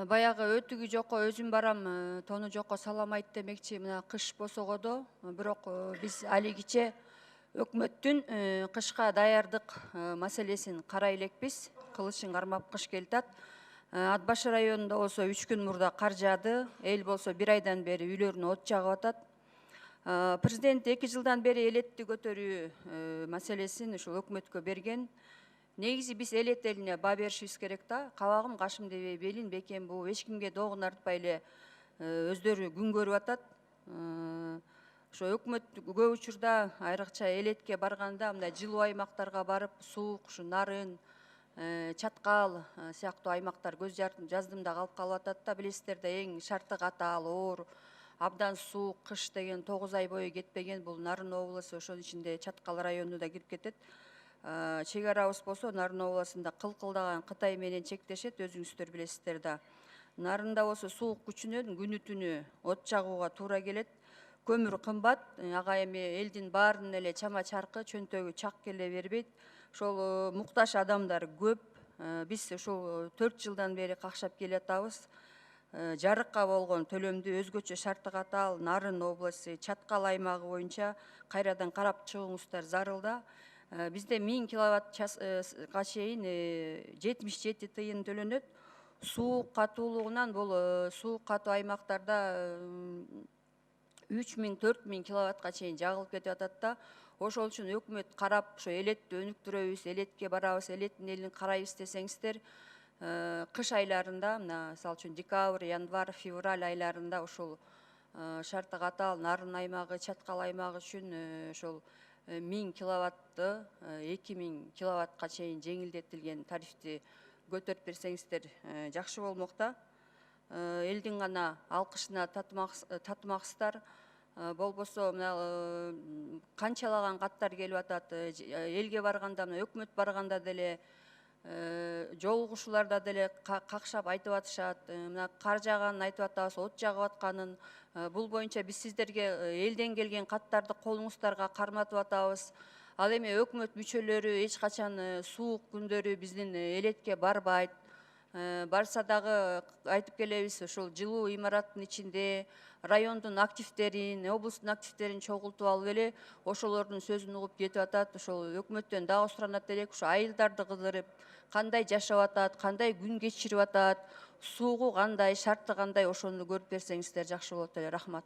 Баягы өтүгү жокко өзүм барам, тону жокко саламайт демекчи, мына кыш босогодо, бирок биз алигиче өкмөттүн кышка даярдык маселесин карай элекпиз. Кылышын кармап кыш келатат. Ат башы районунда болсо 3 күн мурда кар жаады. Эл болсо 1 айдан бери үйлөрүнө от жагып атат. Президент 2 жылдан бери элетти көтөрүү маселесин ушул өкмөткө берген. Негизи биз элет элине баа беришибиз керек да. Кабагым кашым дебей, белин бекем буу эч кимге доогун артпай эле өздөрү күн көрүп атат. Ошо өкмөт көп учурда айрыкча элетке барганда мындай жылуу аймактарга барып, суук, ушу Нарын, Чаткал сыяктуу аймактар көз жаздымда калып атат да. Билесиздер да, эң шарты катаал, оор, абдан суук кыш деген 9 ай бою кетпеген бул Нарын облусу, ошонун ичинде Чаткал району да кирип кетет. Чек арабыз болсо Нарын областында кылкылдаган Кытай менен чектешет, өзүңүздөр билесиздер да. Нарында болсо суук күчүнөн күнү түнү от жагууга туура келет. Көмүр кымбат, ага эми элдин баарынын эле чама чаркы, чөнтөгү чак келе бербейт. Ошол муктаж адамдар көп. Биз ушул 4 жылдан бери какшап келатабыз. Жарыкка болгон төлөмдү өзгөчө шарты катаал Нарын облусу, Чаткал аймагы боюнча кайрадан карап чыгууңуздар зарыл да. Бизде 1000 киловаттка чейин 77 тыйын төлөнөт. Суук катуулугунан бул суук катуу аймактарда 3000-4000 киловаттка чейин жагылып кетип атат да. Ошол үчүн өкмөт карап, ошо элетти өнүктүрөбүз, элетке барабыз, элеттин элин карайбыз десеңиздер, кыш айларында, мына мисалы үчүн декабрь, январь, февраль айларында ушул шарты катаал Нарын аймагы, Чаткал аймагы үчүн ошол 1000 киловатты 2000 киловаттка чейин жеңилдетилген тарифти көтөрүп берсеңиздер жакшы болмок да. Элдин гана алкышына татмаксыздар. Болбосо мына канчалаган каттар келип атат. Элге барганда, мына өкмөт барганда деле, жолугушууларда деле какшап айтып атышат. Мына кар жааганын айтып атабыз, от жагып атканын. Бул боюнча биз сиздерге элден келген каттарды колуңуздарга карматып атабыз. Ал эми өкмөт мүчөлөрү эч качан суук күндөрү биздин элетке барбайт. Барса дагы айтып келебиз, ушул жылуу имараттын ичинде райондун активдерин, облустун активдерин чогултуп алып эле ошолордун сөзүн угуп кетип атат. Ошол өкмөттөн дагы суранат элек, ушу айылдарды кыдырып, кандай жашап атат, кандай күн кечирип атат, суугу кандай, шарты кандай, ошону көрүп берсеңиздер жакшы болот эле. Рахмат.